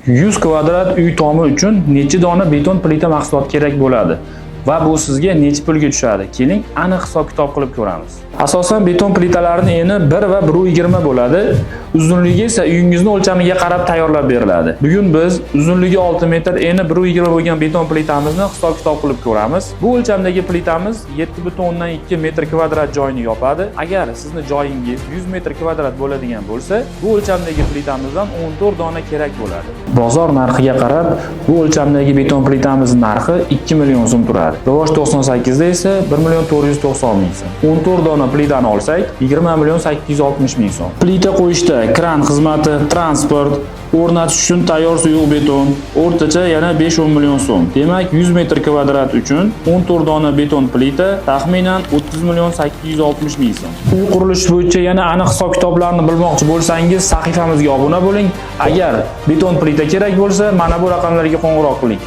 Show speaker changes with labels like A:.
A: 100 kvadrat uy tomi uchun necha dona beton plita mahsuloti kerak bo'ladi va bu sizga necha pulga tushadi? Keling, aniq hisob-kitob qilib ko'ramiz. Asosan beton plitalarning eni 1 va 1,20 bo'ladi. Uzunligi esa uyingizni o'lchamiga qarab tayyorlab beriladi. Bugun biz uzunligi 6 metr, eni 1,20 bo'lgan beton plitamizni hisob-kitob qilib ko'ramiz. Bu o'lchamdagi plitamiz 7,2 metr kvadrat joyni yopadi. Agar sizni joyingiz 100 metr kvadrat bo'ladigan bo'lsa, bu o'lchamdagi plitamizdan 14 dona kerak bo'ladi. Bozor narxiga qarab, bu o'lchamdagi beton plitamiz narxi 2 million so'm turadi. Rivosh 98 da esa 1 million 490 ming so'm. 14 dona plitani olsak, 20 million 860 ming so'm. Plita qo'yishda kran xizmati, transport, o'rnatish uchun tayyor suyuq beton, o'rtacha yana 5-10 million so'm. Demak, 100 metr kvadrat uchun 14 dona beton plita taxminan 30 million 860 ming so'm. Uy qurilishi bo'yicha yana aniq hisob-kitoblarni bilmoqchi bo'lsangiz, sahifamizga obuna bo'ling. Agar beton plita kerak bo'lsa, mana bu raqamlarga qo'ng'iroq qiling.